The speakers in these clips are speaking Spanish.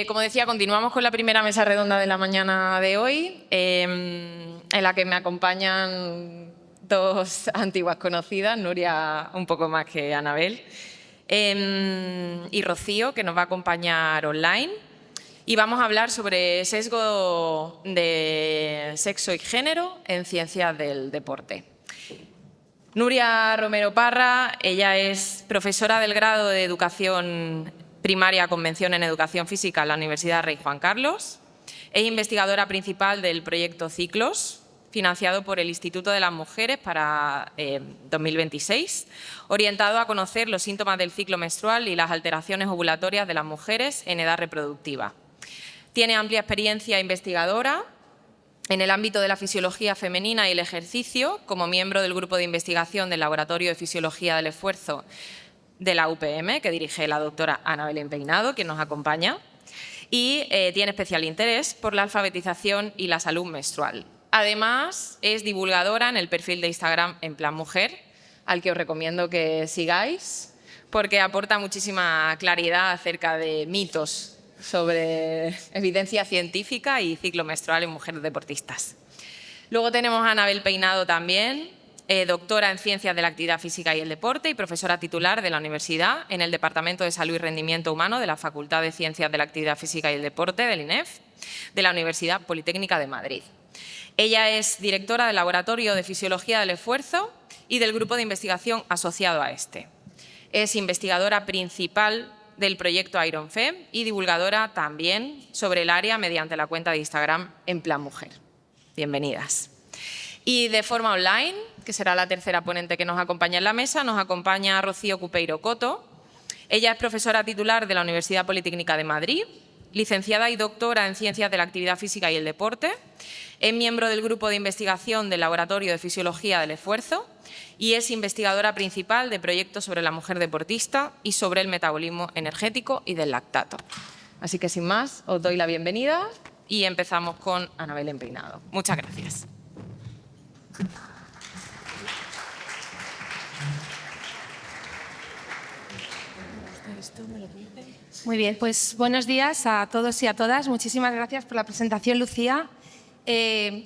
como decía, continuamos con la primera mesa redonda de la mañana de hoy, en la que me acompañan dos antiguas conocidas, Nuria un poco más que Anabel, y Rocío, que nos va a acompañar online. Y vamos a hablar sobre sesgo de sexo y género en ciencias del deporte. Nuria Romero Parra, ella es profesora del grado de Educación Primaria Convención en Educación Física en la Universidad Rey Juan Carlos. Es investigadora principal del proyecto Ciclos, financiado por el Instituto de las Mujeres para 2026, orientado a conocer los síntomas del ciclo menstrual y las alteraciones ovulatorias de las mujeres en edad reproductiva. Tiene amplia experiencia investigadora en el ámbito de la fisiología femenina y el ejercicio, como miembro del grupo de investigación del Laboratorio de Fisiología del Esfuerzo de la UPM, que dirige la doctora Ana Belén Peinado, quien nos acompaña, y tiene especial interés por la alfabetización y la salud menstrual. Además, es divulgadora en el perfil de Instagram En Plan Mujer, al que os recomiendo que sigáis, porque aporta muchísima claridad acerca de mitos sobre evidencia científica y ciclo menstrual en mujeres deportistas. Luego tenemos a Anabel Peinado también, doctora en Ciencias de la Actividad Física y el Deporte y profesora titular de la Universidad en el Departamento de Salud y Rendimiento Humano de la Facultad de Ciencias de la Actividad Física y el Deporte del INEF de la Universidad Politécnica de Madrid. Ella es directora del Laboratorio de Fisiología del Esfuerzo y del grupo de investigación asociado a este. Es investigadora principal del proyecto IronFem y divulgadora también sobre el área mediante la cuenta de Instagram En Plan Mujer. Bienvenidas. Y de forma online, que será la tercera ponente que nos acompaña en la mesa, nos acompaña Rocío Cupeiro Coto. Ella es profesora titular de la Universidad Politécnica de Madrid, licenciada y doctora en Ciencias de la Actividad Física y el Deporte. Es miembro del grupo de investigación del Laboratorio de Fisiología del Esfuerzo y es investigadora principal de proyectos sobre la mujer deportista y sobre el metabolismo energético y del lactato. Así que sin más, os doy la bienvenida y empezamos con Ana Belén Peinado. Muchas gracias. Muy bien, pues buenos días a todos y a todas. Muchísimas gracias por la presentación, Lucía.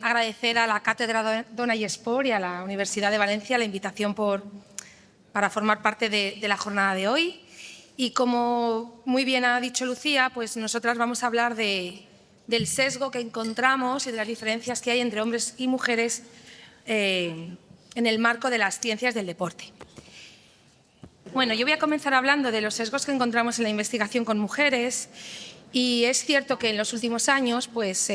Agradecer a la Cátedra Dona y Esport y a la Universidad de Valencia la invitación para formar parte de la jornada de hoy. Y como muy bien ha dicho Lucía, pues nosotras vamos a hablar del sesgo que encontramos y de las diferencias que hay entre hombres y mujeres en el marco de las ciencias del deporte. Bueno, yo voy a comenzar hablando de los sesgos que encontramos en la investigación con mujeres. Y es cierto que en los últimos años pues,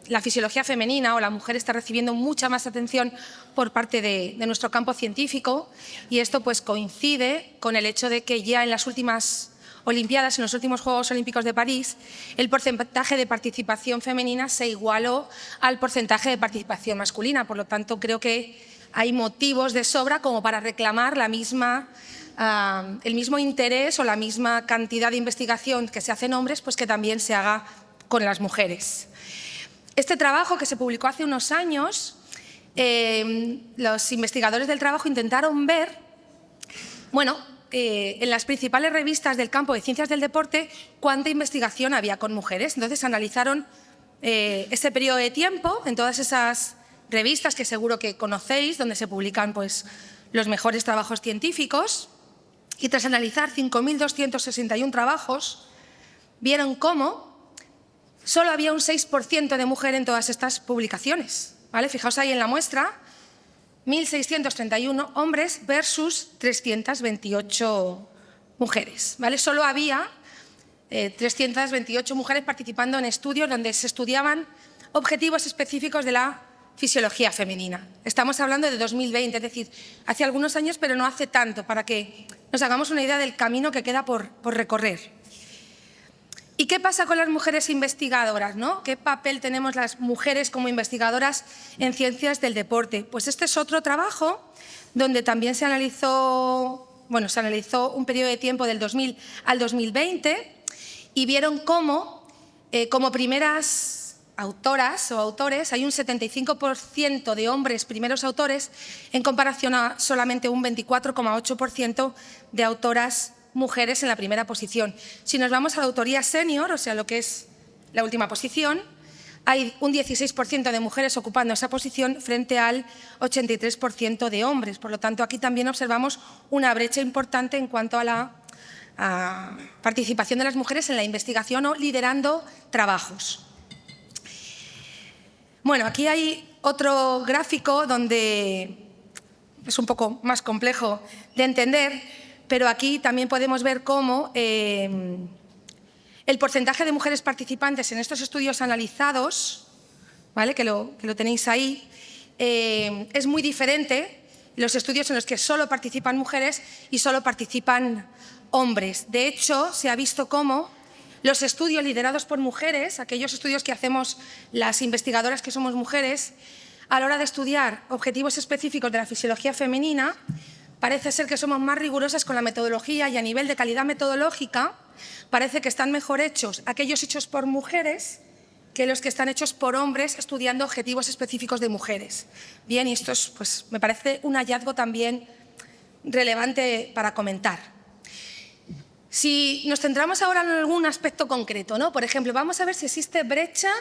la fisiología femenina o la mujer está recibiendo mucha más atención por parte de nuestro campo científico y esto pues, coincide con el hecho de que ya en las últimas Olimpiadas, en los últimos Juegos Olímpicos de París, el porcentaje de participación femenina se igualó al porcentaje de participación masculina. Por lo tanto, creo que hay motivos de sobra como para reclamar el mismo interés o la misma cantidad de investigación que se hace en hombres, pues que también se haga con las mujeres. Este trabajo, que se publicó hace unos años, los investigadores del trabajo intentaron ver, en las principales revistas del campo de ciencias del deporte, cuánta investigación había con mujeres. Entonces analizaron ese periodo de tiempo en todas esas revistas que seguro que conocéis, donde se publican pues, los mejores trabajos científicos. Y tras analizar 5.261 trabajos, vieron cómo solo había un 6% de mujer en todas estas publicaciones. ¿Vale? Fijaos ahí en la muestra, 1.631 hombres versus 328 mujeres. ¿Vale? Solo había 328 mujeres participando en estudios donde se estudiaban objetivos específicos de la fisiología femenina. Estamos hablando de 2020, es decir, hace algunos años, pero no hace tanto, para que nos hagamos una idea del camino que queda por recorrer. ¿Y qué pasa con las mujeres investigadoras, ¿no? ¿Qué papel tenemos las mujeres como investigadoras en ciencias del deporte? Pues este es otro trabajo donde también se analizó un periodo de tiempo del 2000 al 2020 y vieron cómo, como primeras autoras o autores, hay un 75% de hombres primeros autores en comparación a solamente un 24,8% de autoras mujeres en la primera posición. Si nos vamos a la autoría senior, o sea, lo que es la última posición, hay un 16% de mujeres ocupando esa posición frente al 83% de hombres. Por lo tanto, aquí también observamos una brecha importante en cuanto a la participación de las mujeres en la investigación o liderando trabajos. Bueno, aquí hay otro gráfico donde es un poco más complejo de entender, pero aquí también podemos ver cómo el porcentaje de mujeres participantes en estos estudios analizados, ¿vale? que lo tenéis ahí, es muy diferente los estudios en los que solo participan mujeres y solo participan hombres. De hecho, se ha visto cómo los estudios liderados por mujeres, aquellos estudios que hacemos las investigadoras que somos mujeres, a la hora de estudiar objetivos específicos de la fisiología femenina, parece ser que somos más rigurosas con la metodología y a nivel de calidad metodológica parece que están mejor hechos aquellos hechos por mujeres que los que están hechos por hombres estudiando objetivos específicos de mujeres. Bien, y esto es, pues, me parece un hallazgo también relevante para comentar. Si nos centramos ahora en algún aspecto concreto, ¿no? Por ejemplo, vamos a ver si existe brecha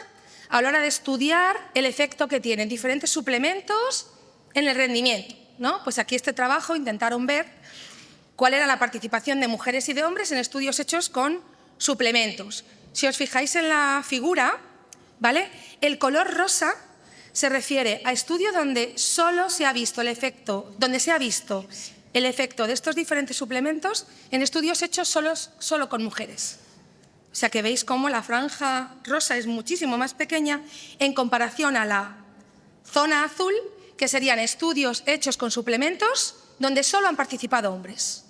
a la hora de estudiar el efecto que tienen diferentes suplementos en el rendimiento, ¿no? Pues aquí este trabajo intentaron ver cuál era la participación de mujeres y de hombres en estudios hechos con suplementos. Si os fijáis en la figura, ¿vale? El color rosa se refiere a estudios donde solo se ha visto el efecto, de estos diferentes suplementos en estudios hechos solo con mujeres. O sea que veis cómo la franja rosa es muchísimo más pequeña en comparación a la zona azul, que serían estudios hechos con suplementos donde solo han participado hombres.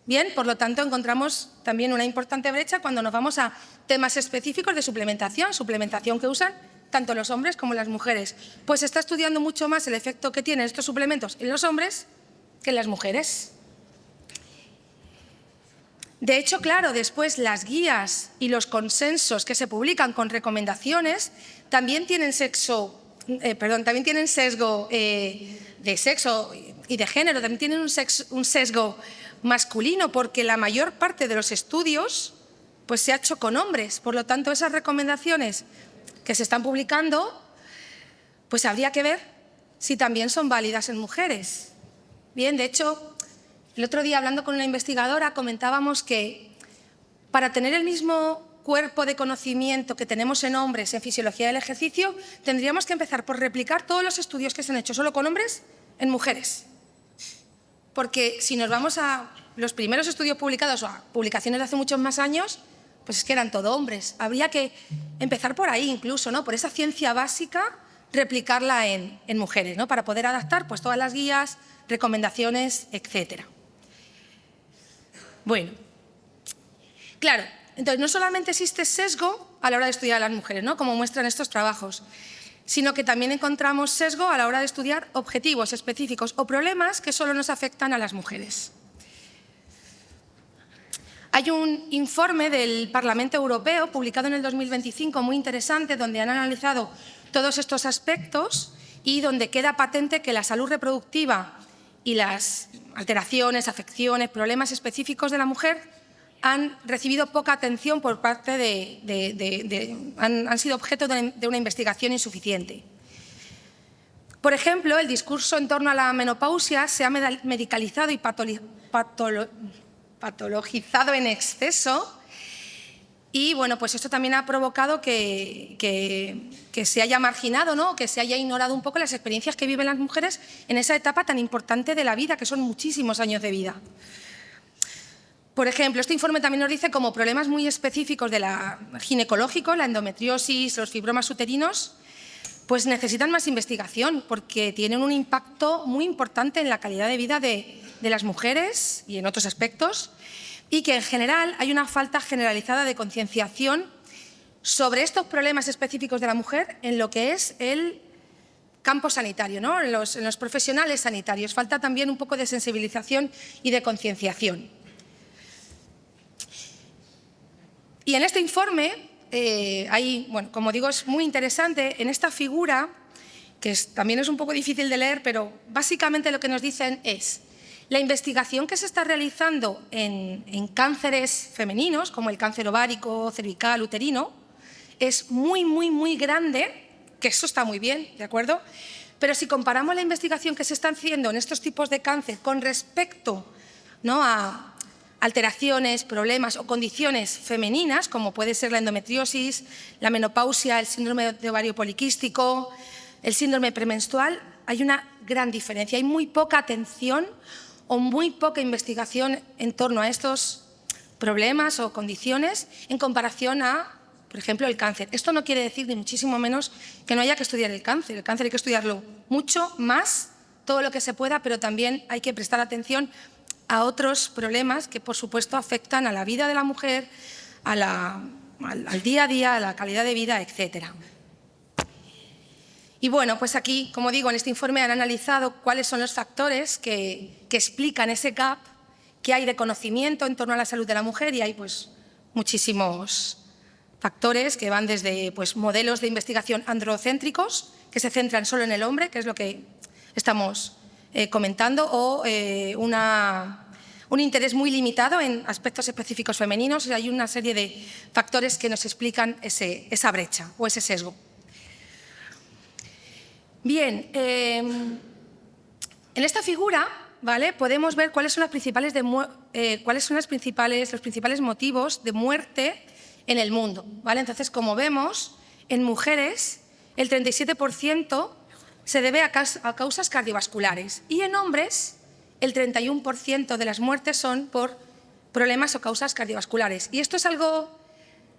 Bien, por lo tanto, encontramos también una importante brecha cuando nos vamos a temas específicos de suplementación que usan tanto los hombres como las mujeres. Pues se está estudiando mucho más el efecto que tienen estos suplementos en los hombres que en las mujeres. De hecho, claro, después las guías y los consensos que se publican con recomendaciones también tienen sesgo de sexo y de género, también tienen un sesgo masculino, porque la mayor parte de los estudios pues, se ha hecho con hombres. Por lo tanto, esas recomendaciones que se están publicando, pues habría que ver si también son válidas en mujeres. Bien, de hecho, el otro día hablando con una investigadora comentábamos que para tener el mismo cuerpo de conocimiento que tenemos en hombres en fisiología del ejercicio, tendríamos que empezar por replicar todos los estudios que se han hecho solo con hombres en mujeres. Porque si nos vamos a los primeros estudios publicados o a publicaciones de hace muchos más años, pues es que eran todo hombres. Habría que empezar por ahí incluso, ¿no? Por esa ciencia básica, replicarla en mujeres, ¿no? Para poder adaptar pues, todas las guías, recomendaciones, etcétera. Bueno, claro, entonces no solamente existe sesgo a la hora de estudiar a las mujeres, ¿no? Como muestran estos trabajos, sino que también encontramos sesgo a la hora de estudiar objetivos específicos o problemas que solo nos afectan a las mujeres. Hay un informe del Parlamento Europeo publicado en el 2025 muy interesante donde han analizado todos estos aspectos y donde queda patente que la salud reproductiva y las alteraciones, afecciones, problemas específicos de la mujer han recibido poca atención por parte han sido objeto de una investigación insuficiente. Por ejemplo, el discurso en torno a la menopausia se ha medicalizado y patologizado en exceso y bueno, pues esto también ha provocado que se haya marginado, ¿no? Que se haya ignorado un poco las experiencias que viven las mujeres en esa etapa tan importante de la vida, que son muchísimos años de vida. Por ejemplo, este informe también nos dice como problemas muy específicos de ginecológicos, la endometriosis, los fibromas uterinos, pues necesitan más investigación porque tienen un impacto muy importante en la calidad de vida de las mujeres y en otros aspectos, y que en general hay una falta generalizada de concienciación sobre estos problemas específicos de la mujer en lo que es el campo sanitario, ¿no? en los profesionales sanitarios. Falta también un poco de sensibilización y de concienciación. Y en este informe, bueno, como digo, es muy interesante, en esta figura, que también es un poco difícil de leer, pero básicamente lo que nos dicen es La investigación que se está realizando en cánceres femeninos, como el cáncer ovárico, cervical, uterino, es muy, muy, muy grande, que eso está muy bien, ¿de acuerdo? Pero si comparamos la investigación que se está haciendo en estos tipos de cáncer con respecto, ¿no?, a alteraciones, problemas o condiciones femeninas, como puede ser la endometriosis, la menopausia, el síndrome de ovario poliquístico, el síndrome premenstrual, hay una gran diferencia. Hay muy poca atención o muy poca investigación en torno a estos problemas o condiciones en comparación a, por ejemplo, el cáncer. Esto no quiere decir, ni muchísimo menos, que no haya que estudiar el cáncer. El cáncer hay que estudiarlo mucho más, todo lo que se pueda, pero también hay que prestar atención a otros problemas que, por supuesto, afectan a la vida de la mujer, al día a día, a la calidad de vida, etcétera. Y bueno, pues aquí, como digo, en este informe han analizado cuáles son los factores que explican ese gap que hay de conocimiento en torno a la salud de la mujer, y hay pues muchísimos factores que van desde pues, modelos de investigación androcéntricos, que se centran solo en el hombre, que es lo que estamos comentando, o un interés muy limitado en aspectos específicos femeninos. Hay una serie de factores que nos explican esa brecha o ese sesgo. Bien, en esta figura, ¿vale?, podemos ver cuáles son los principales motivos de muerte en el mundo, ¿vale? Entonces, como vemos, en mujeres el 37% se debe a causas cardiovasculares y en hombres el 31% de las muertes son por problemas o causas cardiovasculares. Y esto es algo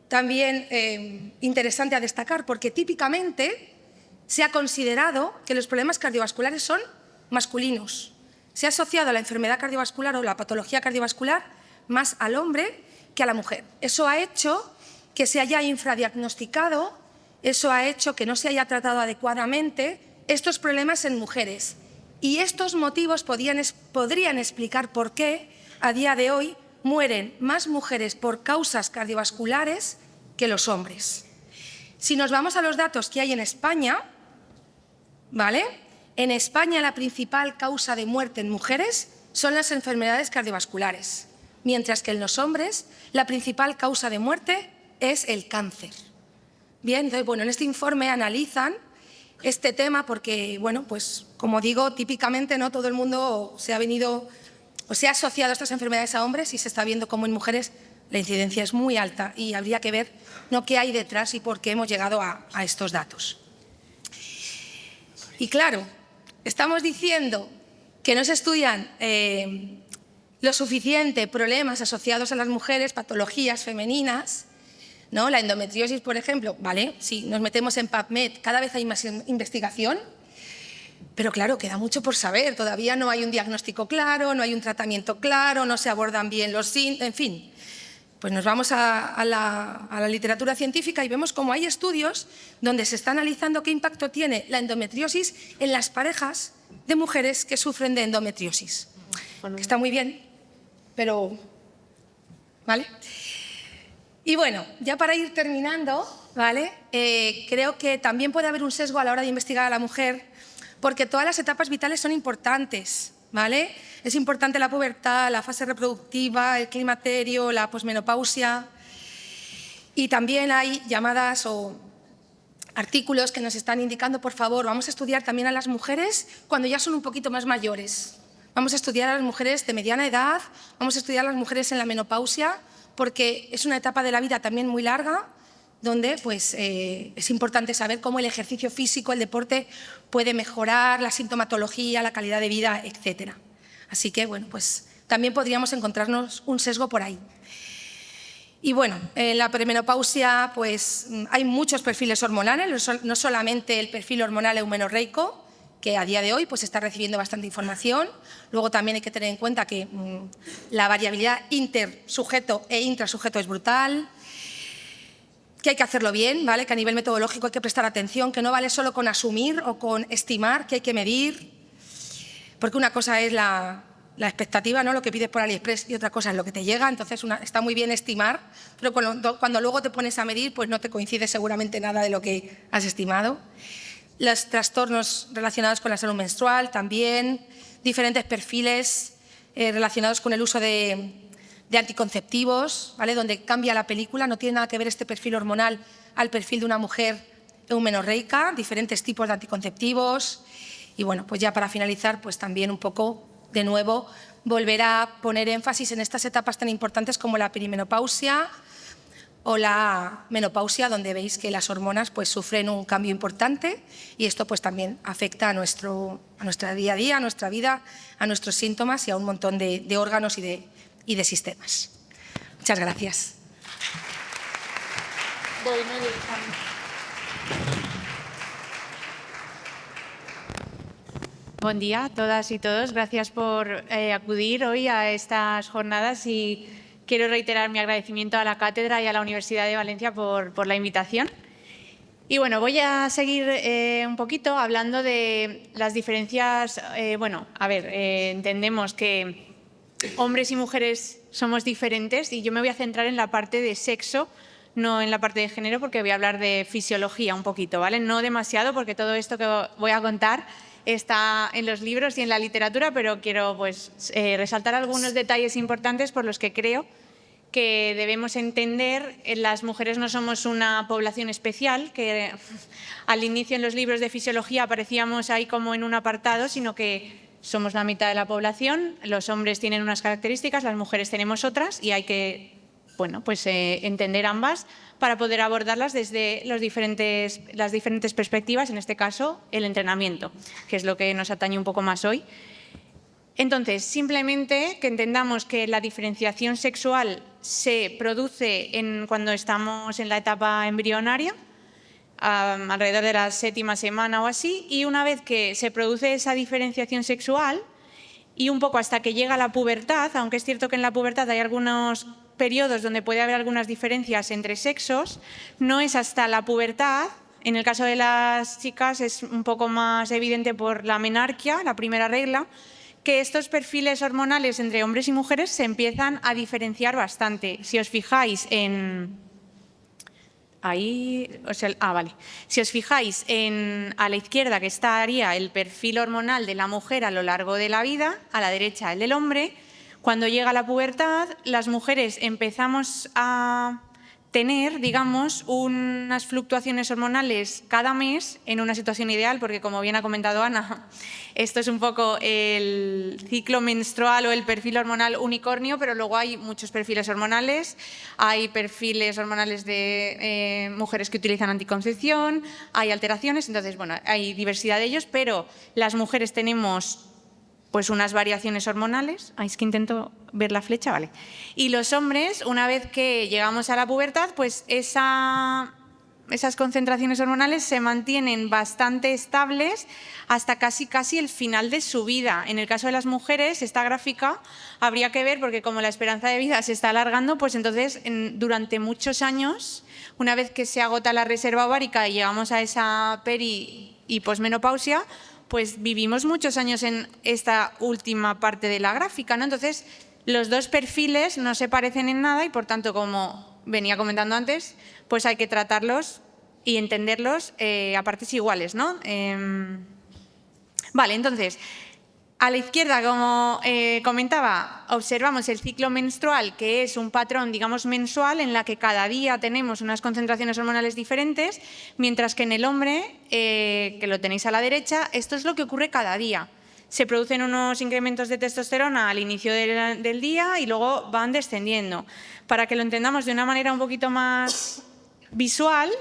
también interesante a destacar, porque típicamente se ha considerado que los problemas cardiovasculares son masculinos. Se ha asociado a la enfermedad cardiovascular o la patología cardiovascular más al hombre que a la mujer. Eso ha hecho que se haya infradiagnosticado, eso ha hecho que no se haya tratado adecuadamente estos problemas en mujeres. Y estos motivos podrían explicar por qué a día de hoy mueren más mujeres por causas cardiovasculares que los hombres. Si nos vamos a los datos que hay en España, ¿vale? En España la principal causa de muerte en mujeres son las enfermedades cardiovasculares, mientras que en los hombres la principal causa de muerte es el cáncer. Bien, entonces, bueno, en este informe analizan este tema porque, bueno, pues como digo, típicamente no todo el mundo se ha asociado estas enfermedades a hombres, y se está viendo cómo en mujeres la incidencia es muy alta y habría que ver, ¿no?, qué hay detrás y por qué hemos llegado a estos datos. Y claro, estamos diciendo que no se estudian lo suficiente problemas asociados a las mujeres, patologías femeninas, ¿no? La endometriosis, por ejemplo, ¿vale? Si nos metemos en PubMed, cada vez hay más investigación, pero claro, queda mucho por saber. Todavía no hay un diagnóstico claro, no hay un tratamiento claro, no se abordan bien los síntomas, en fin. Pues nos vamos a la literatura científica y vemos cómo hay estudios donde se está analizando qué impacto tiene la endometriosis en las parejas de mujeres que sufren de endometriosis. Que está muy bien, pero... ¿vale? Y bueno, ya para ir terminando, ¿vale? Creo que también puede haber un sesgo a la hora de investigar a la mujer, porque todas las etapas vitales son importantes, ¿vale? Es importante la pubertad, la fase reproductiva, el climaterio, la posmenopausia. Y también hay llamadas o artículos que nos están indicando, por favor, vamos a estudiar también a las mujeres cuando ya son un poquito más mayores. Vamos a estudiar a las mujeres de mediana edad, vamos a estudiar a las mujeres en la menopausia, porque es una etapa de la vida también muy larga, donde pues, es importante saber cómo el ejercicio físico, el deporte, puede mejorar la sintomatología, la calidad de vida, etc. Así que, bueno, pues también podríamos encontrarnos un sesgo por ahí. Y bueno, en la premenopausia pues, hay muchos perfiles hormonales, no solamente el perfil hormonal eumenorreico, que a día de hoy pues, está recibiendo bastante información. Luego también hay que tener en cuenta que la variabilidad intersujeto e intrasujeto es brutal, que hay que hacerlo bien, ¿vale? Que a nivel metodológico hay que prestar atención, que no vale solo con asumir o con estimar, que hay que medir, porque una cosa es la expectativa, ¿no?, lo que pides por AliExpress, y otra cosa es lo que te llega. Entonces está muy bien estimar, pero cuando luego te pones a medir pues no te coincide seguramente nada de lo que has estimado. Los trastornos relacionados con la salud menstrual también, diferentes perfiles relacionados con el uso de anticonceptivos, ¿vale? Donde cambia la película, no tiene nada que ver este perfil hormonal al perfil de una mujer eumenorreica, diferentes tipos de anticonceptivos. Y bueno, pues ya para finalizar, pues también un poco, de nuevo, volver a poner énfasis en estas etapas tan importantes como la perimenopausia o la menopausia, donde veis que las hormonas pues sufren un cambio importante y esto pues también afecta a nuestro día a día, a nuestra vida, a nuestros síntomas y a un montón de órganos y de sistemas. Muchas gracias. Buen día a todas y todos. Gracias por acudir hoy a estas jornadas y quiero reiterar mi agradecimiento a la Cátedra y a la Universidad de Valencia por la invitación. Y bueno, voy a seguir un poquito hablando de las diferencias. Entendemos que hombres y mujeres somos diferentes y yo me voy a centrar en la parte de sexo, no en la parte de género, porque voy a hablar de fisiología un poquito, ¿vale? No demasiado, porque todo esto que voy a contar está en los libros y en la literatura, pero quiero resaltar algunos detalles importantes por los que creo que debemos entender. Las mujeres no somos una población especial, que al inicio en los libros de fisiología aparecíamos ahí como en un apartado, sino que somos la mitad de la población. Los hombres tienen unas características, las mujeres tenemos otras y hay que entender ambas para poder abordarlas desde las diferentes perspectivas, en este caso el entrenamiento, que es lo que nos atañe un poco más hoy. Entonces, simplemente que entendamos que la diferenciación sexual se produce cuando estamos en la etapa embrionaria, alrededor de la 7ª semana o así, y una vez que se produce esa diferenciación sexual y un poco hasta que llega la pubertad, aunque es cierto que en la pubertad hay algunos periodos donde puede haber algunas diferencias entre sexos, no es hasta la pubertad. En el caso de las chicas es un poco más evidente por la menarquia, la primera regla, que estos perfiles hormonales entre hombres y mujeres se empiezan a diferenciar bastante. Si os fijáis Si os fijáis a la izquierda, que estaría el perfil hormonal de la mujer a lo largo de la vida, a la derecha el del hombre. Cuando llega la pubertad, las mujeres empezamos a tener, digamos, unas fluctuaciones hormonales cada mes en una situación ideal, porque como bien ha comentado Ana, esto es un poco el ciclo menstrual o el perfil hormonal unicornio, pero luego hay muchos perfiles hormonales. Hay perfiles hormonales de mujeres que utilizan anticoncepción, hay alteraciones, entonces, bueno, hay diversidad de ellos, pero las mujeres tenemos pues unas variaciones hormonales. Es que intento ver la flecha, vale. Y los hombres, una vez que llegamos a la pubertad, pues esas concentraciones hormonales se mantienen bastante estables hasta casi el final de su vida. En el caso de las mujeres, esta gráfica habría que ver, porque como la esperanza de vida se está alargando, pues entonces durante muchos años, una vez que se agota la reserva ovárica y llegamos a esa peri y posmenopausia, pues vivimos muchos años en esta última parte de la gráfica, ¿no? Entonces, los dos perfiles no se parecen en nada y, por tanto, como venía comentando antes, pues hay que tratarlos y entenderlos a partes iguales, ¿no? Vale, entonces, a la izquierda, como comentaba, observamos el ciclo menstrual, que es un patrón, digamos, mensual, en la que cada día tenemos unas concentraciones hormonales diferentes, mientras que en el hombre, que lo tenéis a la derecha, esto es lo que ocurre cada día. Se producen unos incrementos de testosterona al inicio del día y luego van descendiendo. Para que lo entendamos de una manera un poquito más visual,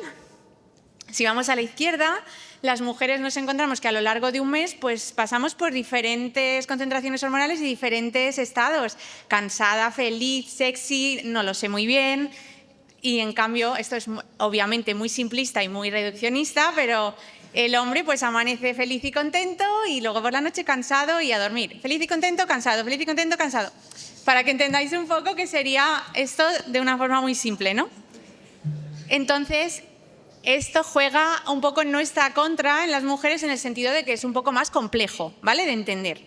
si vamos a la izquierda, las mujeres nos encontramos que a lo largo de un mes pues pasamos por diferentes concentraciones hormonales y diferentes estados. Cansada, feliz, sexy, no lo sé muy bien. Y en cambio, esto es obviamente muy simplista y muy reduccionista, pero el hombre pues amanece feliz y contento y luego por la noche cansado y a dormir. Feliz y contento, cansado, feliz y contento, cansado. Para que entendáis un poco que sería esto de una forma muy simple, ¿no? Entonces, esto juega un poco en nuestra contra en las mujeres en el sentido de que es un poco más complejo, ¿vale?, de entender.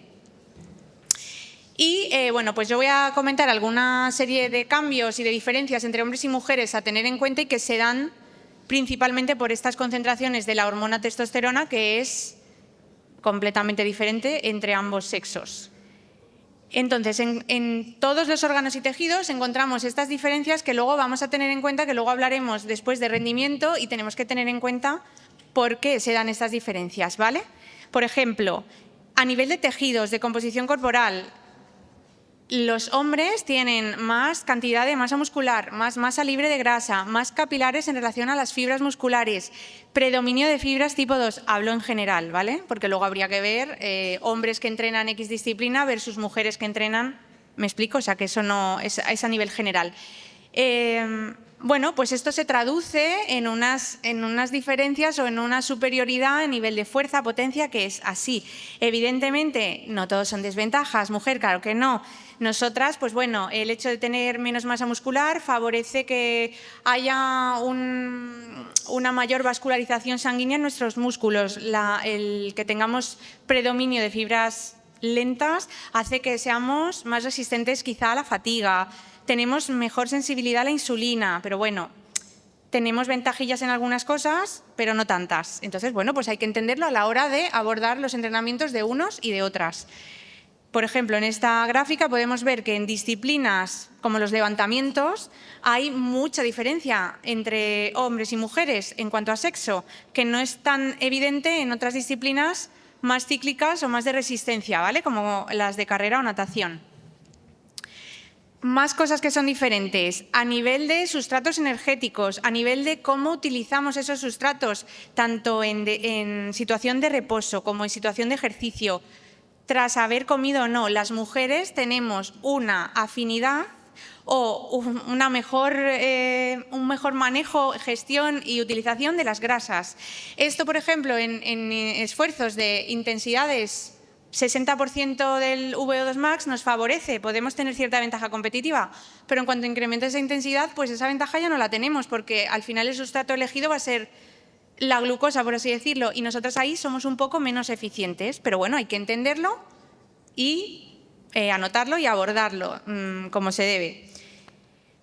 Y bueno, pues yo voy a comentar alguna serie de cambios y de diferencias entre hombres y mujeres a tener en cuenta y que se dan principalmente por estas concentraciones de la hormona testosterona, que es completamente diferente entre ambos sexos. Entonces, en todos los órganos y tejidos encontramos estas diferencias que luego vamos a tener en cuenta, que luego hablaremos después de rendimiento y tenemos que tener en cuenta por qué se dan estas diferencias, ¿vale? Por ejemplo, a nivel de tejidos, de composición corporal, los hombres tienen más cantidad de masa muscular, más masa libre de grasa, más capilares en relación a las fibras musculares, predominio de fibras tipo 2, hablo en general, ¿vale? Porque luego habría que ver hombres que entrenan X disciplina versus mujeres que entrenan, ¿me explico? O sea, que eso no es a nivel general. Bueno, pues esto se traduce en unas diferencias o en una superioridad a nivel de fuerza, potencia, que es así. Evidentemente, no todos son desventajas, mujer, claro que no. Nosotras, pues bueno, el hecho de tener menos masa muscular favorece que haya una mayor vascularización sanguínea en nuestros músculos. El que tengamos predominio de fibras lentas hace que seamos más resistentes quizá a la fatiga. Tenemos mejor sensibilidad a la insulina, pero bueno, tenemos ventajillas en algunas cosas, pero no tantas. Entonces, bueno, pues hay que entenderlo a la hora de abordar los entrenamientos de unos y de otras. Por ejemplo, en esta gráfica podemos ver que en disciplinas como los levantamientos hay mucha diferencia entre hombres y mujeres en cuanto a sexo, que no es tan evidente en otras disciplinas más cíclicas o más de resistencia, ¿vale? Como las de carrera o natación. Más cosas que son diferentes a nivel de sustratos energéticos, a nivel de cómo utilizamos esos sustratos, tanto en situación de reposo como en situación de ejercicio, tras haber comido o no. Las mujeres tenemos una afinidad o un mejor manejo, gestión y utilización de las grasas. Esto, por ejemplo, en esfuerzos de intensidades 60% del VO2 max nos favorece, podemos tener cierta ventaja competitiva, pero en cuanto incrementa esa intensidad, pues esa ventaja ya no la tenemos, porque al final el sustrato elegido va a ser la glucosa, por así decirlo, y nosotras ahí somos un poco menos eficientes, pero bueno, hay que entenderlo y anotarlo y abordarlo como se debe.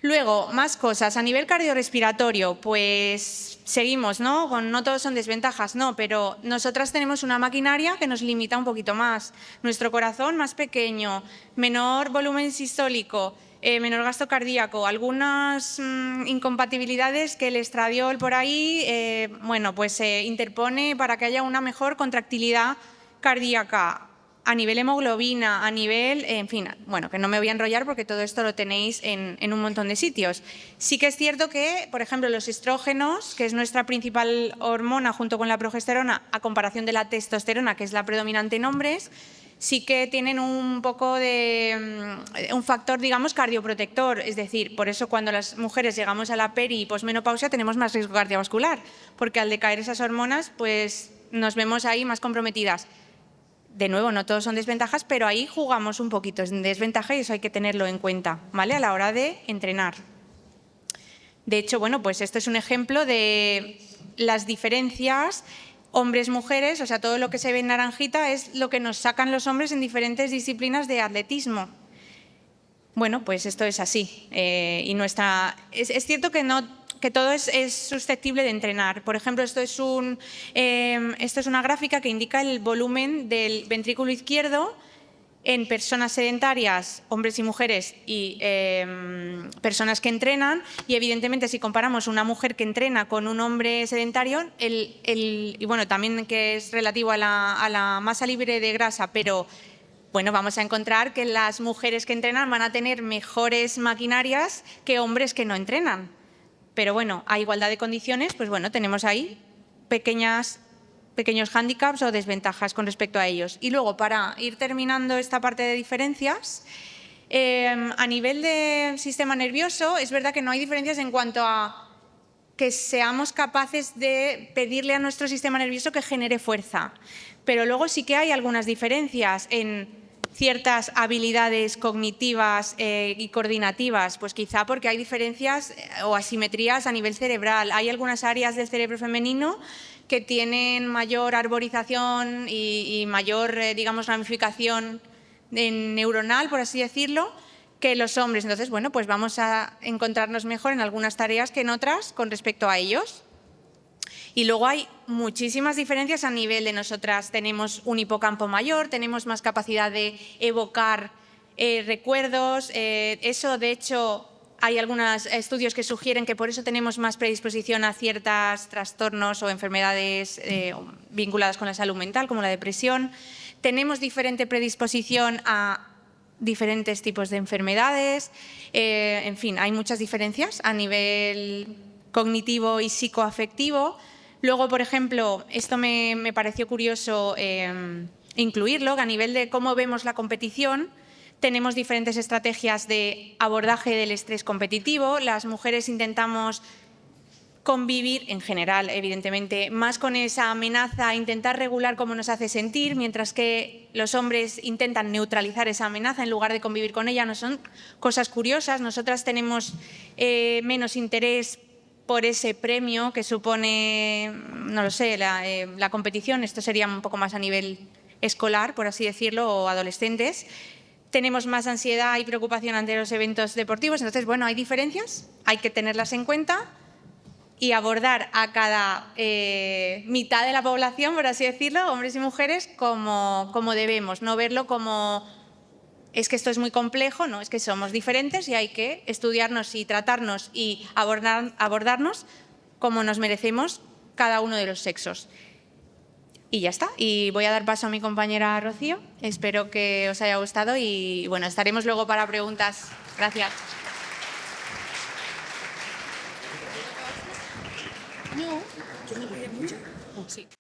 Luego, más cosas. A nivel cardiorrespiratorio, pues seguimos, ¿no? No todos son desventajas, no, pero nosotras tenemos una maquinaria que nos limita un poquito más. Nuestro corazón más pequeño, menor volumen sistólico, menor gasto cardíaco, algunas incompatibilidades que el estradiol por ahí, bueno, pues se interpone para que haya una mejor contractilidad cardíaca. A nivel hemoglobina, a nivel, en fin, bueno, que no me voy a enrollar porque todo esto lo tenéis en un montón de sitios. Sí que es cierto que, por ejemplo, los estrógenos, que es nuestra principal hormona junto con la progesterona, a comparación de la testosterona, que es la predominante en hombres, sí que tienen un poco de un factor, digamos, cardioprotector. Es decir, por eso cuando las mujeres llegamos a la peri y posmenopausia tenemos más riesgo cardiovascular, porque al decaer esas hormonas, pues nos vemos ahí más comprometidas. De nuevo, no todos son desventajas, pero ahí jugamos un poquito en desventaja y eso hay que tenerlo en cuenta, ¿vale? A la hora de entrenar. De hecho, bueno, pues esto es un ejemplo de las diferencias hombres-mujeres, o sea, todo lo que se ve en naranjita es lo que nos sacan los hombres en diferentes disciplinas de atletismo. Bueno, pues esto es así. Y es cierto que todo es susceptible de entrenar. Por ejemplo, esto es una gráfica que indica el volumen del ventrículo izquierdo en personas sedentarias, hombres y mujeres, y personas que entrenan. Y evidentemente, si comparamos una mujer que entrena con un hombre sedentario, y bueno, también que es relativo a la masa libre de grasa, pero bueno, vamos a encontrar que las mujeres que entrenan van a tener mejores maquinarias que hombres que no entrenan. Pero bueno, a igualdad de condiciones, pues bueno, tenemos ahí pequeños hándicaps o desventajas con respecto a ellos. Y luego, para ir terminando esta parte de diferencias, a nivel de sistema nervioso, es verdad que no hay diferencias en cuanto a que seamos capaces de pedirle a nuestro sistema nervioso que genere fuerza. Pero luego sí que hay algunas diferencias en ciertas habilidades cognitivas y coordinativas, pues quizá porque hay diferencias o asimetrías a nivel cerebral. Hay algunas áreas del cerebro femenino que tienen mayor arborización y mayor, digamos, ramificación neuronal, por así decirlo, que los hombres. Entonces, bueno, pues vamos a encontrarnos mejor en algunas tareas que en otras con respecto a ellos. Y luego hay muchísimas diferencias a nivel de nosotras. Tenemos un hipocampo mayor, tenemos más capacidad de evocar recuerdos. Eso, de hecho, hay algunos estudios que sugieren que por eso tenemos más predisposición a ciertos trastornos o enfermedades vinculadas con la salud mental, como la depresión. Tenemos diferente predisposición a diferentes tipos de enfermedades. En fin, hay muchas diferencias a nivel cognitivo y psicoafectivo. Luego, por ejemplo, esto me pareció curioso incluirlo, que a nivel de cómo vemos la competición, tenemos diferentes estrategias de abordaje del estrés competitivo. Las mujeres intentamos convivir, en general, evidentemente, más con esa amenaza, intentar regular cómo nos hace sentir, mientras que los hombres intentan neutralizar esa amenaza en lugar de convivir con ella. No son cosas curiosas. Nosotras tenemos menos interés por ese premio que supone, no lo sé, la competición. Esto sería un poco más a nivel escolar, por así decirlo, o adolescentes. Tenemos más ansiedad y preocupación ante los eventos deportivos. Entonces, bueno, hay diferencias, hay que tenerlas en cuenta y abordar a cada mitad de la población, por así decirlo, hombres y mujeres, como debemos. No verlo como, es que esto es muy complejo, no, es que somos diferentes y hay que estudiarnos y tratarnos y abordarnos como nos merecemos cada uno de los sexos. Y ya está. Y voy a dar paso a mi compañera Rocío. Espero que os haya gustado y bueno, estaremos luego para preguntas. Gracias.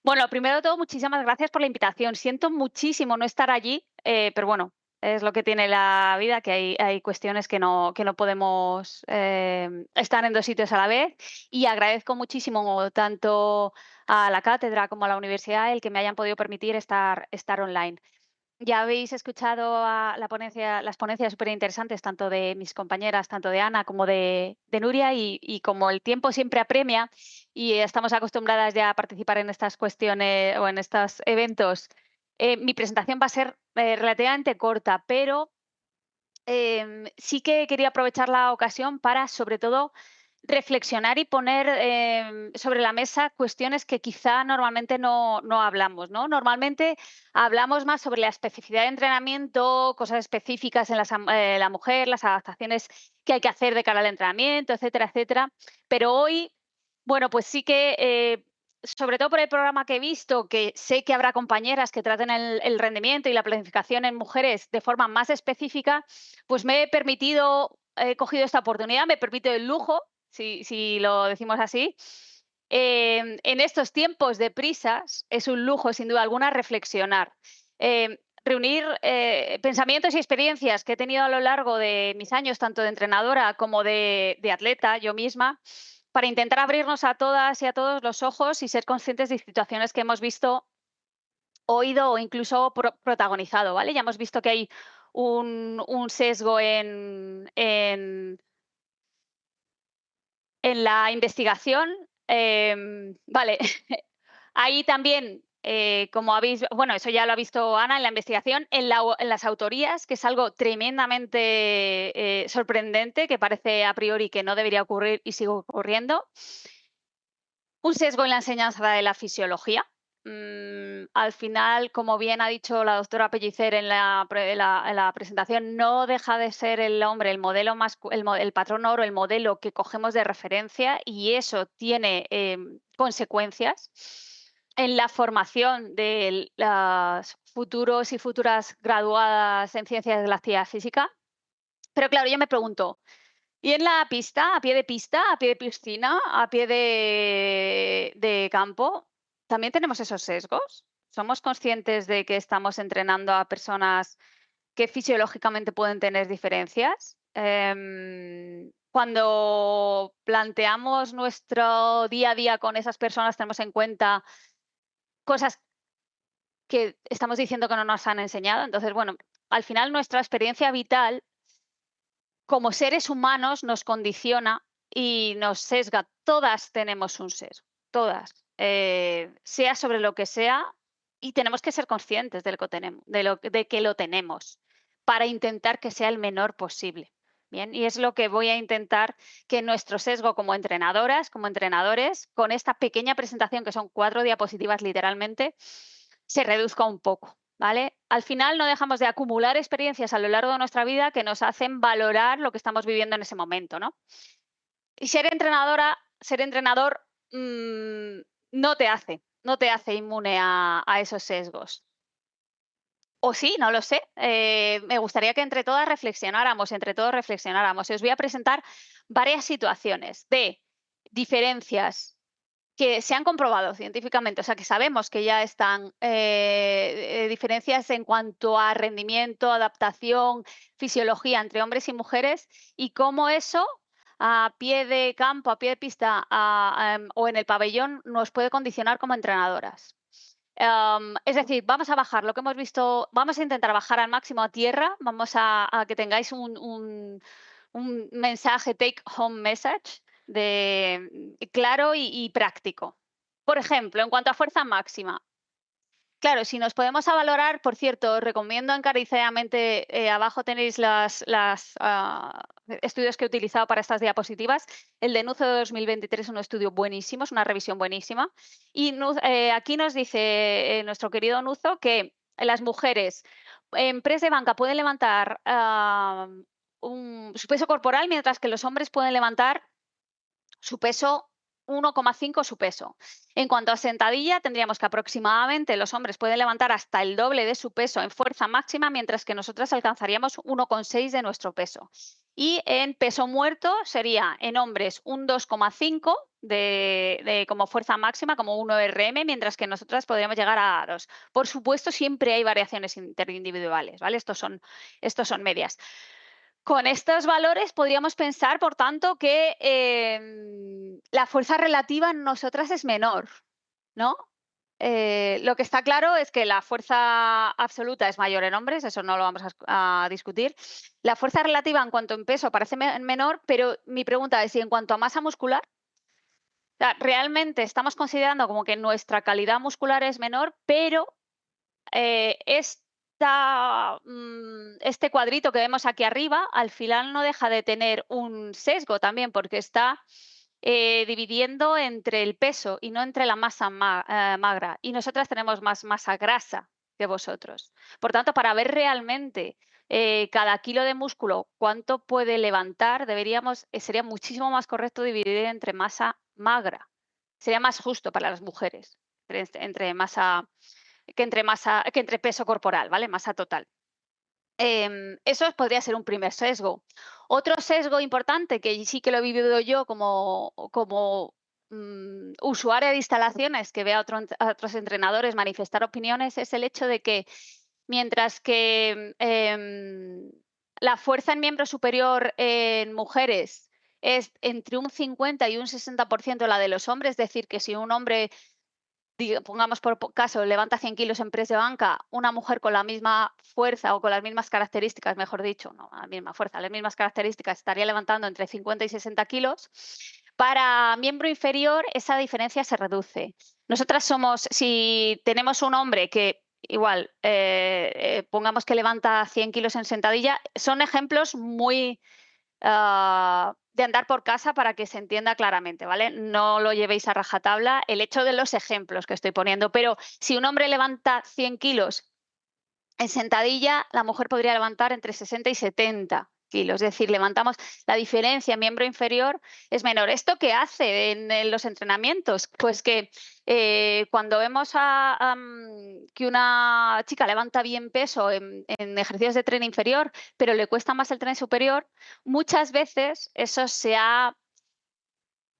Bueno, primero de todo, muchísimas gracias por la invitación. Siento muchísimo no estar allí, pero bueno, es lo que tiene la vida, que hay cuestiones que no podemos estar en dos sitios a la vez. Y agradezco muchísimo tanto a la cátedra como a la universidad el que me hayan podido permitir estar online. Ya habéis escuchado las ponencias súper interesantes, tanto de mis compañeras, tanto de Ana como de Nuria, y como el tiempo siempre apremia y estamos acostumbradas ya a participar en estas cuestiones o en estos eventos, mi presentación va a ser relativamente corta, pero sí que quería aprovechar la ocasión para, sobre todo, reflexionar y poner sobre la mesa cuestiones que quizá normalmente no hablamos, ¿no? Normalmente hablamos más sobre la especificidad de entrenamiento, cosas específicas en la mujer, las adaptaciones que hay que hacer de cara al entrenamiento, etcétera, etcétera. Pero hoy, bueno, pues sí que sobre todo por el programa que he visto, que sé que habrá compañeras que traten el rendimiento y la planificación en mujeres de forma más específica, pues me he cogido esta oportunidad, me permito el lujo, si lo decimos así. En estos tiempos de prisas es un lujo, sin duda alguna, reflexionar. Reunir pensamientos y experiencias que he tenido a lo largo de mis años, tanto de entrenadora como de atleta, yo misma, para intentar abrirnos a todas y a todos los ojos y ser conscientes de situaciones que hemos visto, oído o incluso protagonizado, ¿vale? Ya hemos visto que hay un sesgo en la investigación. Vale, ahí también, como habéis, bueno, eso ya lo ha visto Ana en la investigación, en las autorías, que es algo tremendamente sorprendente, que parece a priori que no debería ocurrir y sigue ocurriendo. Un sesgo en la enseñanza de la fisiología. Al final, como bien ha dicho la doctora Pellicer en la presentación, no deja de ser el hombre el modelo el patrón oro, el modelo que cogemos de referencia, y eso tiene consecuencias en la formación de las futuros y futuras graduadas en ciencias de la actividad física. Pero claro, yo me pregunto, ¿y en la pista, a pie de pista, a pie de piscina, a pie de campo, también tenemos esos sesgos? ¿Somos conscientes de que estamos entrenando a personas que fisiológicamente pueden tener diferencias? Cuando planteamos nuestro día a día con esas personas, tenemos en cuenta cosas que estamos diciendo que no nos han enseñado. Entonces, bueno, al final nuestra experiencia vital como seres humanos nos condiciona y nos sesga. Todas tenemos un sesgo, todas, sea sobre lo que sea, y tenemos que ser conscientes de lo que tenemos, de que lo tenemos, para intentar que sea el menor posible. Bien, y es lo que voy a intentar, que nuestro sesgo como entrenadoras, como entrenadores, con esta pequeña presentación, que son 4 diapositivas literalmente, se reduzca un poco. ¿vale? Al final no dejamos de acumular experiencias a lo largo de nuestra vida que nos hacen valorar lo que estamos viviendo en ese momento, ¿no? Y ser entrenador no te hace inmune a esos sesgos. O sí, no lo sé. Me gustaría que entre todos reflexionáramos. Y os voy a presentar varias situaciones de diferencias que se han comprobado científicamente, o sea, que sabemos que ya están diferencias en cuanto a rendimiento, adaptación, fisiología entre hombres y mujeres, y cómo eso a pie de campo, a pie de pista o en el pabellón nos puede condicionar como entrenadoras. Es decir, vamos a bajar lo que hemos visto, vamos a intentar bajar al máximo a tierra, vamos a que tengáis un mensaje, take home message, claro y práctico. Por ejemplo, en cuanto a fuerza máxima, claro, si nos podemos valorar, por cierto, os recomiendo encarecidamente, abajo tenéis estudios que he utilizado para estas diapositivas. El de Nuzo de 2023 es un estudio buenísimo, es una revisión buenísima. Y aquí nos dice nuestro querido Nuzo que las mujeres en press de banca pueden levantar su peso corporal, mientras que los hombres pueden levantar su peso 1,5 su peso. En cuanto a sentadilla, tendríamos que aproximadamente los hombres pueden levantar hasta el doble de su peso en fuerza máxima, mientras que nosotras alcanzaríamos 1,6 de nuestro peso. Y en peso muerto sería en hombres un 2,5 como fuerza máxima, como 1 RM, mientras que nosotras podríamos llegar a 2. Por supuesto, siempre hay variaciones interindividuales, ¿vale? Estos son medias. Con estos valores podríamos pensar, por tanto, que la fuerza relativa en nosotras es menor, ¿no? Lo que está claro es que la fuerza absoluta es mayor en hombres, eso no lo vamos a discutir. La fuerza relativa en cuanto a peso parece menor, pero mi pregunta es si en cuanto a masa muscular, o sea, realmente estamos considerando como que nuestra calidad muscular es menor, pero este cuadrito que vemos aquí arriba, al final no deja de tener un sesgo también, porque está dividiendo entre el peso y no entre la masa magra. Y nosotras tenemos más masa grasa que vosotros. Por tanto, para ver realmente cada kilo de músculo cuánto puede levantar, sería muchísimo más correcto dividir entre masa magra. Sería más justo para las mujeres, entre masa que entre peso corporal, ¿vale? Masa total. Eso podría ser un primer sesgo. Otro sesgo importante, que sí que lo he vivido yo como usuaria de instalaciones, que ve a otros entrenadores manifestar opiniones, es el hecho de que mientras que la fuerza en miembro superior en mujeres es entre un 50 y un 60% la de los hombres, es decir, que si un hombre pongamos por caso, levanta 100 kilos en press de banca, una mujer con la misma fuerza o con las mismas características, mejor dicho, no la misma fuerza, las mismas características, estaría levantando entre 50 y 60 kilos. Para miembro inferior, esa diferencia se reduce. Nosotras si tenemos un hombre que igual, pongamos que levanta 100 kilos en sentadilla, son ejemplos muy de andar por casa para que se entienda claramente, ¿vale? No lo llevéis a rajatabla el hecho de los ejemplos que estoy poniendo, pero si un hombre levanta 100 kilos en sentadilla, la mujer podría levantar entre 60 y 70 kilos, es decir, levantamos la diferencia en miembro inferior es menor. ¿Esto qué hace en los entrenamientos? Pues que cuando vemos que una chica levanta bien peso en ejercicios de tren inferior, pero le cuesta más el tren superior, muchas veces eso se ha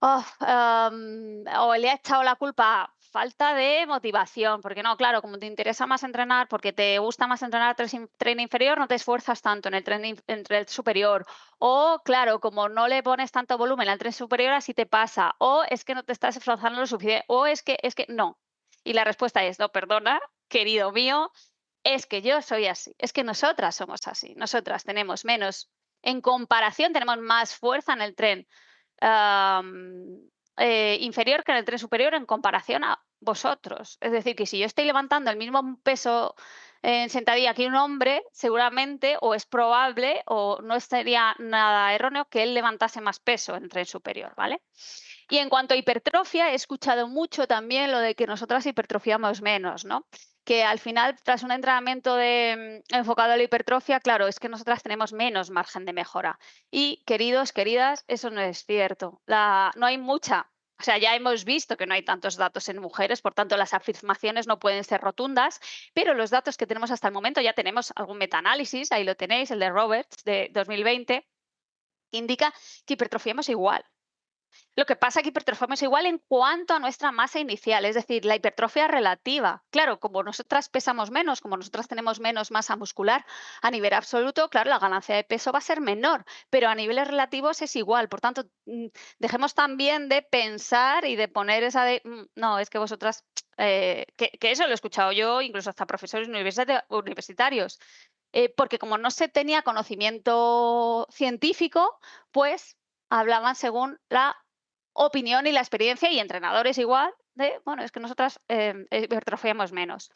o le ha echado la culpa a falta de motivación, porque no, claro, como te interesa más entrenar, porque te gusta más entrenar tren inferior, no te esfuerzas tanto en el tren superior. O, claro, como no le pones tanto volumen al tren superior, así te pasa. O es que no te estás esforzando lo suficiente. O es que no. Y la respuesta es, no, perdona, querido mío, es que yo soy así. Es que nosotras somos así. Nosotras tenemos menos, en comparación, tenemos más fuerza en el tren inferior que en el tren superior en comparación a vosotros. Es decir, que si yo estoy levantando el mismo peso en sentadilla que un hombre, seguramente o es probable o no sería nada erróneo que él levantase más peso en el tren superior, ¿vale? Y en cuanto a hipertrofia, he escuchado mucho también lo de que nosotras hipertrofiamos menos, ¿no? Que al final, tras un entrenamiento enfocado a la hipertrofia, claro, es que nosotras tenemos menos margen de mejora. Y, queridos, queridas, eso no es cierto. No hay mucha. O sea, ya hemos visto que no hay tantos datos en mujeres, por tanto, las afirmaciones no pueden ser rotundas, pero los datos que tenemos hasta el momento, ya tenemos algún metaanálisis, ahí lo tenéis, el de Roberts de 2020, que indica que hipertrofiamos igual. Lo que pasa es que hipertrofiamos igual en cuanto a nuestra masa inicial, es decir, la hipertrofia relativa. Claro, como nosotras pesamos menos, como nosotras tenemos menos masa muscular a nivel absoluto, claro, la ganancia de peso va a ser menor, pero a niveles relativos es igual. Por tanto, dejemos también de pensar y de poner esa de, no, es que vosotras, que eso lo he escuchado yo, incluso hasta profesores universitarios, porque como no se tenía conocimiento científico, pues hablaban según la opinión y la experiencia, y entrenadores igual, de, bueno, es que nosotras hipertrofiamos menos.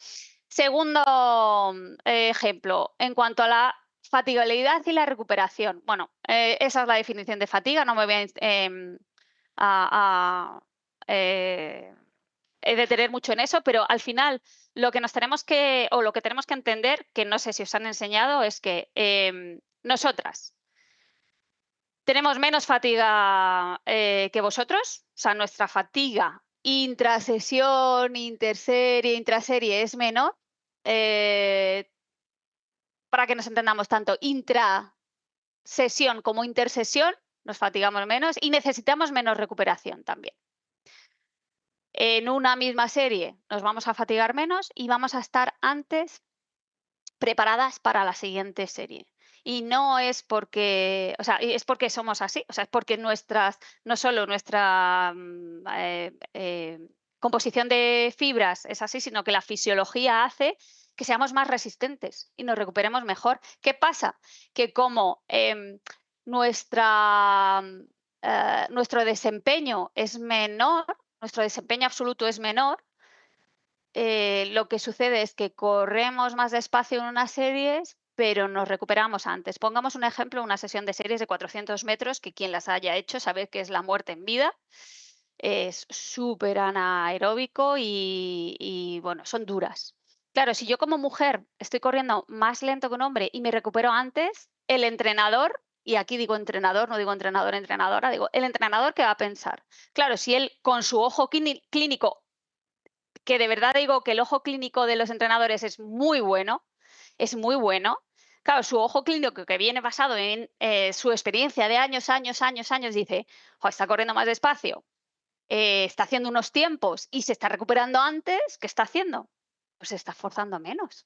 Segundo ejemplo, en cuanto a la fatigabilidad y la recuperación. Bueno, esa es la definición de fatiga, no me voy a detener mucho en eso, pero al final lo que lo que tenemos que entender, que no sé si os han enseñado, es que nosotras tenemos menos fatiga que vosotros, o sea, nuestra fatiga intrasesión, interserie, intraserie es menor. Para que nos entendamos tanto intrasesión como intersesión, nos fatigamos menos y necesitamos menos recuperación también. En una misma serie nos vamos a fatigar menos y vamos a estar antes preparadas para la siguiente serie. Y no es porque, o sea, es porque somos así, o sea, es porque no solo nuestra composición de fibras es así, sino que la fisiología hace que seamos más resistentes y nos recuperemos mejor. ¿Qué pasa? Que como nuestro desempeño es menor, nuestro desempeño absoluto es menor, lo que sucede es que corremos más despacio en unas series, pero nos recuperamos antes. Pongamos un ejemplo, una sesión de series de 400 metros, que quien las haya hecho sabe que es la muerte en vida. Es súper anaeróbico y, bueno, son duras. Claro, si yo como mujer estoy corriendo más lento que un hombre y me recupero antes, el entrenador, y aquí digo entrenador, no digo entrenador, entrenadora, digo el entrenador, ¿qué va a pensar? Claro, si él con su ojo clínico, que de verdad digo que el ojo clínico de los entrenadores es muy bueno, es muy bueno. Claro, su ojo clínico, que viene basado en su experiencia de años, dice, está corriendo más despacio, está haciendo unos tiempos y se está recuperando antes, ¿qué está haciendo? Pues se está esforzando menos.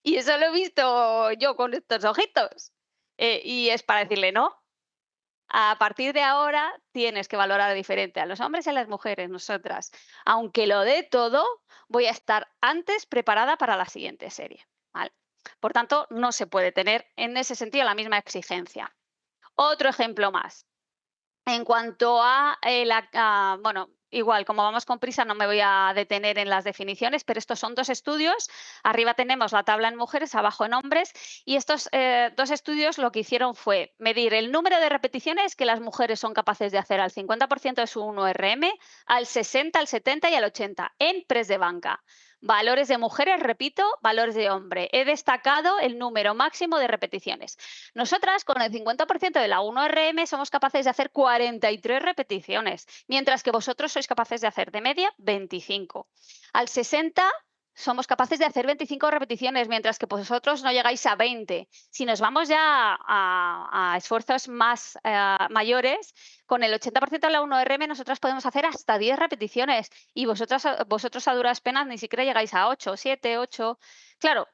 Y eso lo he visto yo con estos ojitos. Y es para decirle, no, a partir de ahora tienes que valorar diferente a los hombres y a las mujeres, nosotras. Aunque lo dé todo, voy a estar antes preparada para la siguiente serie. ¿Vale? Por tanto, no se puede tener en ese sentido la misma exigencia. Otro ejemplo más. En cuanto a, bueno, igual, como vamos con prisa, no me voy a detener en las definiciones, pero estos son dos estudios. Arriba tenemos la tabla en mujeres, abajo en hombres, y estos dos estudios lo que hicieron fue medir el número de repeticiones que las mujeres son capaces de hacer al 50% de su 1RM, al 60, al 70 y al 80 en press de banca. Valores de mujeres, repito, valores de hombre. He destacado el número máximo de repeticiones. Nosotras, con el 50% de la 1RM, somos capaces de hacer 43 repeticiones, mientras que vosotros sois capaces de hacer de media 25. Al 60 somos capaces de hacer 25 repeticiones, mientras que vosotros no llegáis a 20. Si nos vamos ya a esfuerzos más mayores, con el 80% de la 1RM nosotras podemos hacer hasta 10 repeticiones y vosotros a duras penas ni siquiera llegáis a 8, 7, 8. Claro,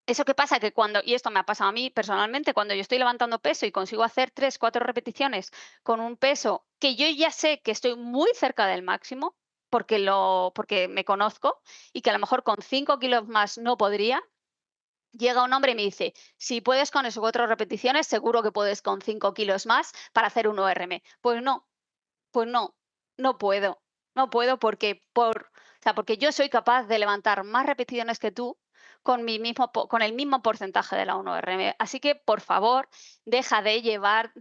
¿eso qué pasa? Que cuando, y esto me ha pasado a mí personalmente, cuando yo estoy levantando peso y consigo hacer 3, 4 repeticiones con un peso que yo ya sé que estoy muy cerca del máximo, porque me conozco y que a lo mejor con 5 kilos más no podría, llega un hombre y me dice, si puedes con esas 4 repeticiones, seguro que puedes con 5 kilos más para hacer un ORM. Pues no, no puedo. No puedo porque yo soy capaz de levantar más repeticiones que tú, con el mismo porcentaje de la 1RM. Así que, por favor, deja de llevarte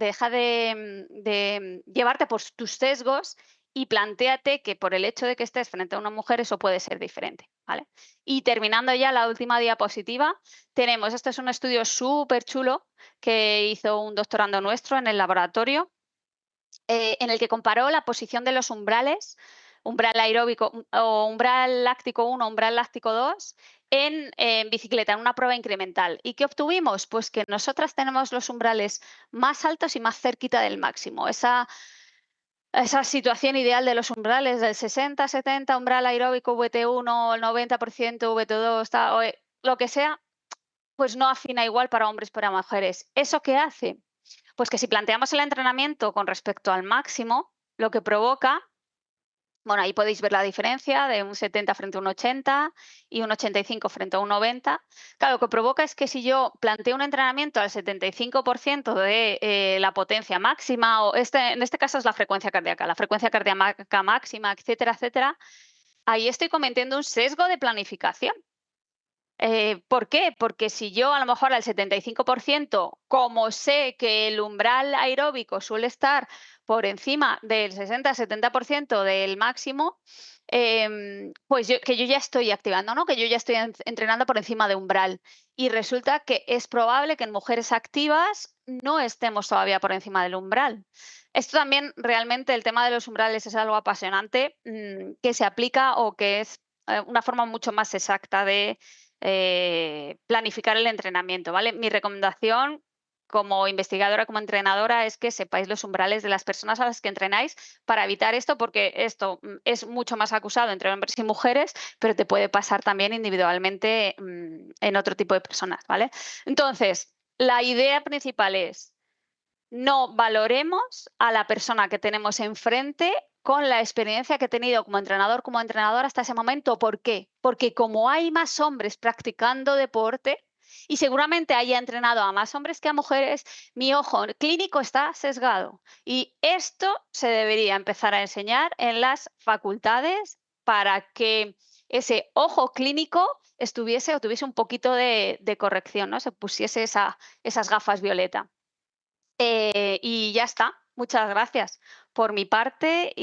por tus sesgos y plantéate que por el hecho de que estés frente a una mujer eso puede ser diferente, ¿vale? Y terminando ya la última diapositiva, este es un estudio súper chulo que hizo un doctorando nuestro en el laboratorio, en el que comparó la posición de los umbrales, umbral aeróbico o umbral láctico 1, umbral láctico 2, en bicicleta, en una prueba incremental. ¿Y qué obtuvimos? Pues que nosotras tenemos los umbrales más altos y más cerquita del máximo. Esa situación ideal de los umbrales del 60, 70, umbral aeróbico VT1, el 90% VT2, lo que sea, pues no afina igual para hombres y para mujeres. ¿Eso qué hace? Pues que si planteamos el entrenamiento con respecto al máximo, lo que provoca, bueno, ahí podéis ver la diferencia de un 70 frente a un 80 y un 85 frente a un 90. Claro, lo que provoca es que si yo planteo un entrenamiento al 75% de la potencia máxima, o en este caso es la frecuencia cardíaca máxima, etcétera, etcétera, ahí estoy cometiendo un sesgo de planificación. ¿Por qué? Porque si yo a lo mejor al 75%, como sé que el umbral aeróbico suele estar por encima del 60-70% del máximo, pues que yo ya estoy activando, ¿no? Que yo ya estoy entrenando por encima de umbral. Y resulta que es probable que en mujeres activas no estemos todavía por encima del umbral. Esto también, realmente, el tema de los umbrales es algo apasionante que se aplica o que es una forma mucho más exacta de planificar el entrenamiento, ¿vale? Mi recomendación como investigadora, como entrenadora, es que sepáis los umbrales de las personas a las que entrenáis para evitar esto, porque esto es mucho más acusado entre hombres y mujeres, pero te puede pasar también individualmente en otro tipo de personas, ¿vale? Entonces, la idea principal es: no valoremos a la persona que tenemos enfrente con la experiencia que he tenido como entrenador, como entrenadora hasta ese momento. ¿Por qué? Porque como hay más hombres practicando deporte y seguramente haya entrenado a más hombres que a mujeres, mi ojo clínico está sesgado. Y esto se debería empezar a enseñar en las facultades para que ese ojo clínico estuviese o tuviese un poquito de corrección, ¿no? Se pusiese esas gafas violeta. Y ya está. Muchas gracias. Por mi parte.